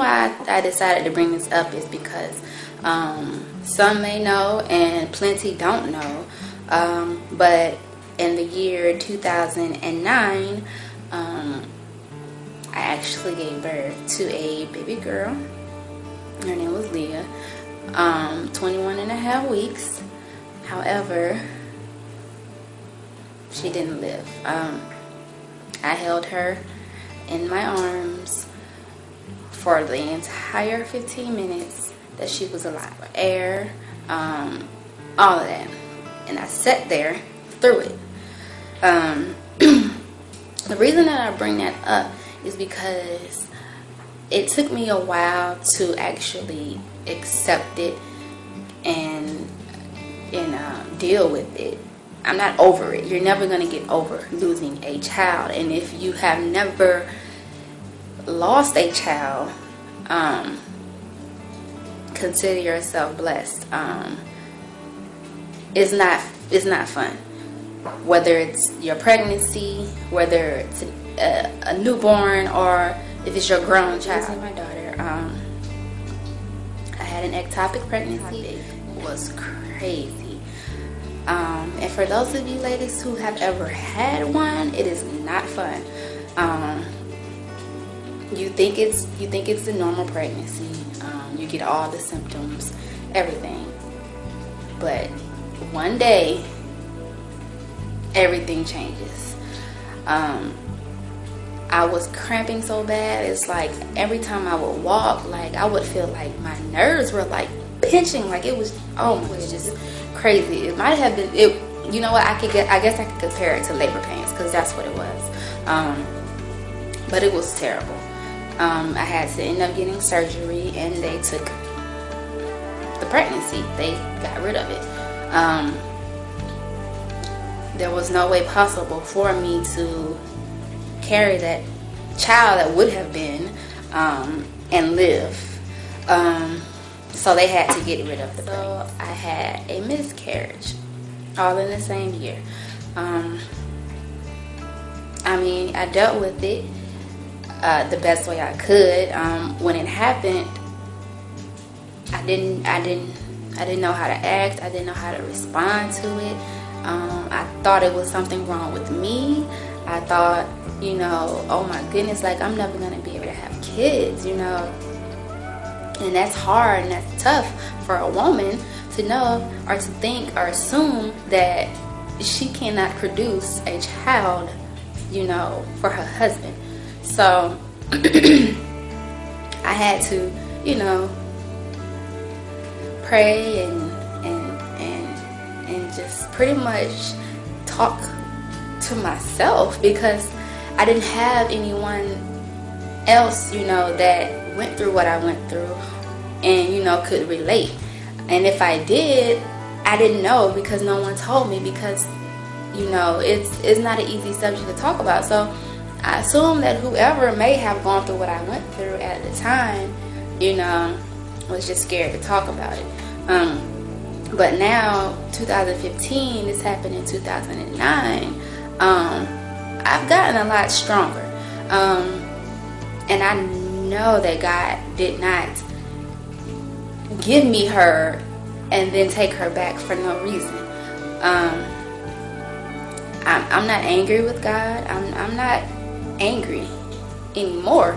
why I decided to bring this up is because some may know and plenty don't know, but in the year 2009, I actually gave birth to a baby girl. Her name was Leah, 21 and a half weeks. However, she didn't live. I held her in my arms for the entire 15 minutes that she was alive. Air, all of that. And I sat there through it. The reason that I bring that up is because it took me a while to actually accept it and deal with it. I'm not over it. You're never going to get over losing a child. And if you have never lost a child, consider yourself blessed. It's not fun. Whether it's your pregnancy, whether it's a newborn, or if it's your grown child. My daughter, I had an ectopic pregnancy. It was crazy. And for those of you ladies who have ever had one, it is not fun. You think it's a normal pregnancy. You get all the symptoms, everything. But one day, everything changes. I was cramping so bad. It's like every time I would walk, like I would feel like my nerves were like pinching. Like it was just crazy. It might have been it. You know what? I guess I could compare it to labor pains because that's what it was. But it was terrible. I had to end up getting surgery, and they took the pregnancy. They got rid of it. There was no way possible for me to carry that child that would have been and live. So they had to get rid of the pregnancy. So I had a miscarriage all in the same year. I dealt with it the best way I could. When it happened, I didn't know how to act. I didn't know how to respond to it. I thought it was something wrong with me. I thought, oh my goodness, like I'm never gonna be able to have kids, and that's hard and that's tough for a woman to know or to think or assume that she cannot produce a child, for her husband. So I had to, pray and just pretty much talk to myself, because I didn't have anyone else, that went through what I went through and, could relate. And if I did, I didn't know because no one told me, because, it's not an easy subject to talk about. So I assume that whoever may have gone through what I went through at the time, was just scared to talk about it. But now, 2015, this happened in 2009, I've gotten a lot stronger. And I know that God did not give me her and then take her back for no reason. I'm not angry with God. I'm not angry anymore.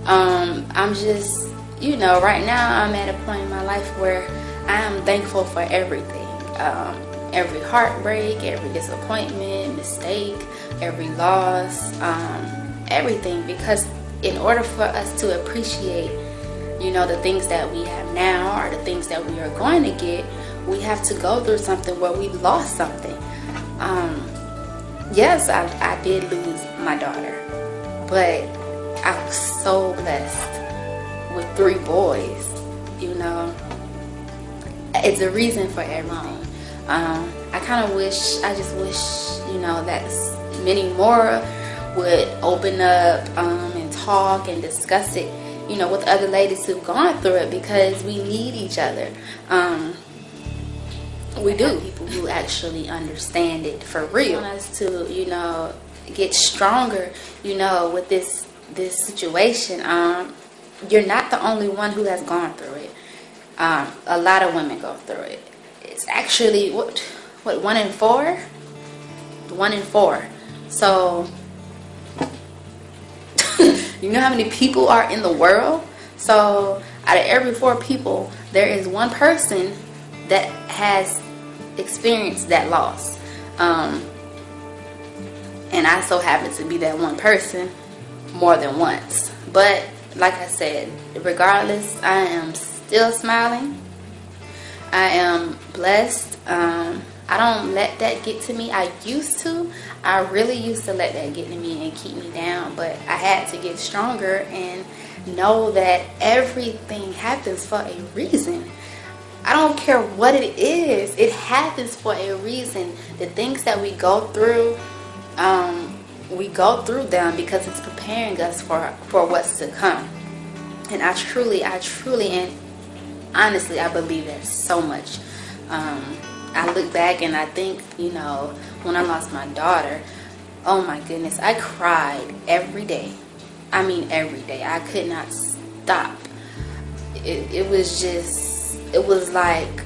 I'm just, right now I'm at a point in my life where I am thankful for everything. Every heartbreak, every disappointment, mistake, every loss, everything. Because in order for us to appreciate, the things that we have now or the things that we are going to get, we have to go through something where we lost something. Yes, I did lose my daughter, but I was so blessed with 3 boys. It's a reason for everything. I just wish, that many more would open up and talk and discuss it, with other ladies who've gone through it, because we need each other. We do. People who actually understand it for real. I want us to, get stronger, with this situation. you're not the only one who has gone through it. A lot of women go through it. It's actually what 1 in 4? 1 in 4. So you know how many people are in the world? So out of every 4 people, there is one person that has experienced that loss. And I so happen to be that one person more than once. But like I said, regardless, I am still smiling. I am blessed. I don't let that get to me. I used to. I really used to let that get to me and keep me down. But I had to get stronger and know that everything happens for a reason. I don't care what it is. It happens for a reason. The things that we go through them because it's preparing us for what's to come. And I truly and honestly, I believe that so much. I look back and I think, when I lost my daughter, oh my goodness, I cried every day. I mean, every day. I could not stop. It was like,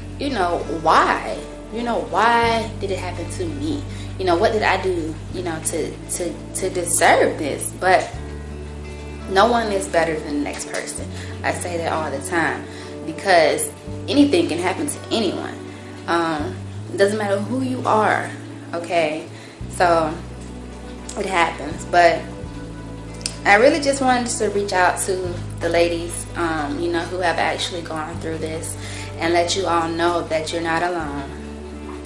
why? Why did it happen to me? What did I do, to deserve this? But no one is better than the next person. I say that all the time because anything can happen to anyone. It doesn't matter who you are, okay? So it happens. But I really just wanted to reach out to the ladies, who have actually gone through this and let you all know that you're not alone.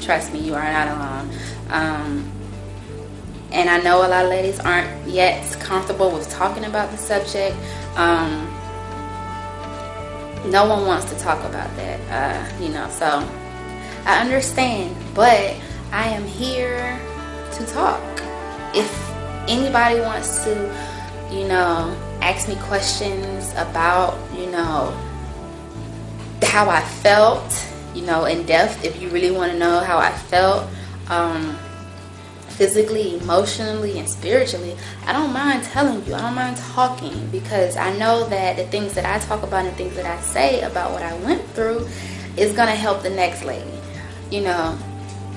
Trust me, you are not alone. And I know a lot of ladies aren't yet comfortable with talking about the subject. No one wants to talk about that, so I understand, but I am here to talk. If anybody wants to, ask me questions about, how I felt, in depth, if you really want to know how I felt, physically, emotionally, and spiritually, I don't mind telling you. I don't mind talking because I know that the things that I talk about and things that I say about what I went through is going to help the next lady,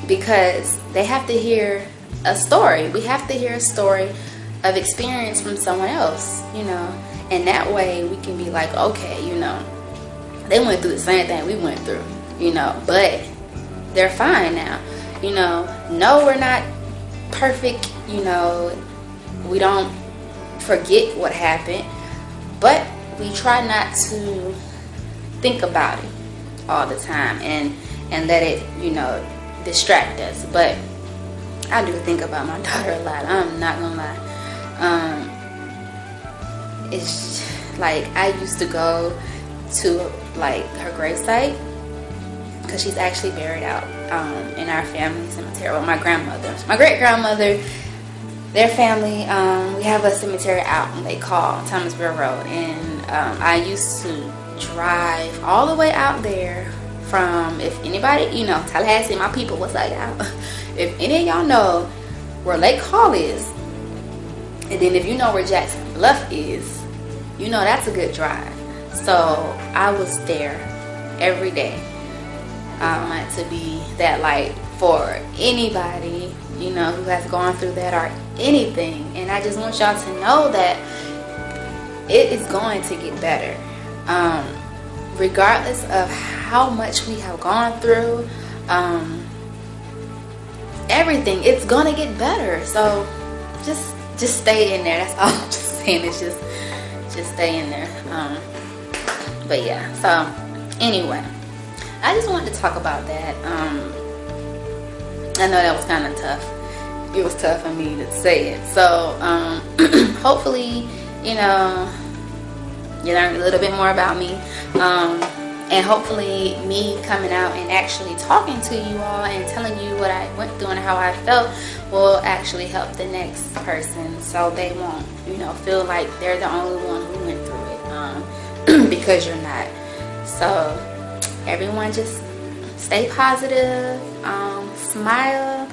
because they have to hear a story. We have to hear a story of experience from someone else, and that way we can be like, okay, they went through the same thing we went through, but they're fine now. No, we're not perfect, we don't forget what happened, but we try not to think about it all the time and let it, distract us. But I do think about my daughter a lot. I'm not gonna lie. It's like I used to go to like her gravesite because she's actually buried out in our family cemetery. Well, my great grandmother, their family, we have a cemetery out and they call Thomasville Road, and I used to drive all the way out there from, if anybody, Tallahassee, my people, what's up, y'all? If any of y'all know where Lake Hall is, and then if you know where Jackson Bluff is, that's a good drive. So I was there every day. I want to be that light for anybody, who has gone through that or anything. And I just want y'all to know that it is going to get better. Regardless of how much we have gone through, everything, it's going to get better. So just stay in there. That's all I'm just saying. It's just stay in there. But yeah, so anyway, I just wanted to talk about that. I know that was kind of tough. It was tough for me to say it. So hopefully, you learned a little bit more about me. And hopefully me coming out and actually talking to you all and telling you what I went through and how I felt will actually help the next person, so they won't, feel like they're the only one who went through it, because you're not. So everyone just stay positive, smile,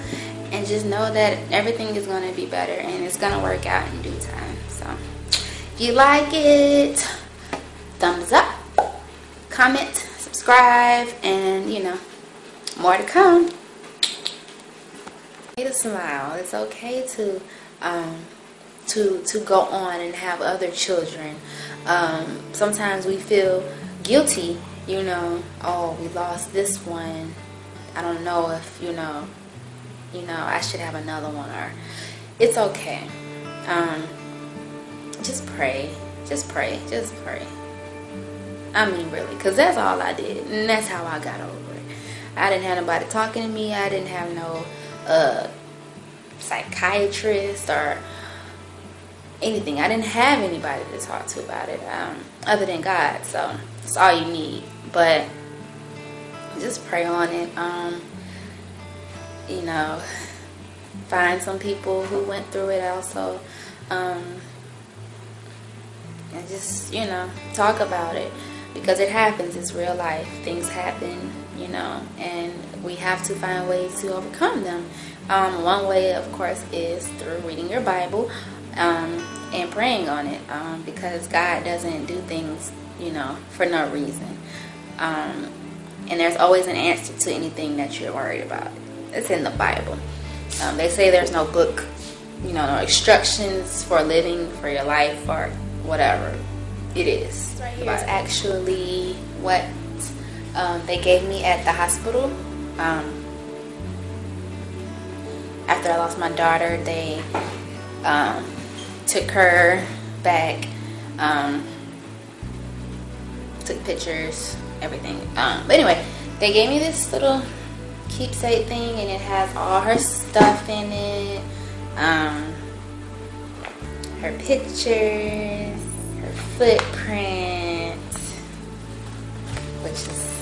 and just know that everything is going to be better and it's going to work out in due time. So if you like it, thumbs up, comment, subscribe, and more to come. It's okay to smile. It's okay to go on and have other children. Sometimes we feel guilty, oh, we lost this one. I don't know if I should have another one. Or it's okay. Just pray. I mean, really, because that's all I did, and that's how I got over it. I didn't have nobody talking to me. I didn't have no psychiatrist or anything. I didn't have anybody to talk to about it other than God. So it's all you need. But just pray on it. Find some people who went through it also, and just talk about it, because it happens. It's real life. Things happen, and we have to find ways to overcome them. One way, of course, is through reading your Bible and praying on it, because God doesn't do things, for no reason. And there's always an answer to anything that you're worried about. It's in the Bible. They say there's no book, no instructions for living, for your life, or whatever it is. Right here is actually what they gave me at the hospital. After I lost my daughter, they took her back, took pictures, everything. But anyway, they gave me this little keepsake thing, and it has all her stuff in it, her pictures, her footprint, which is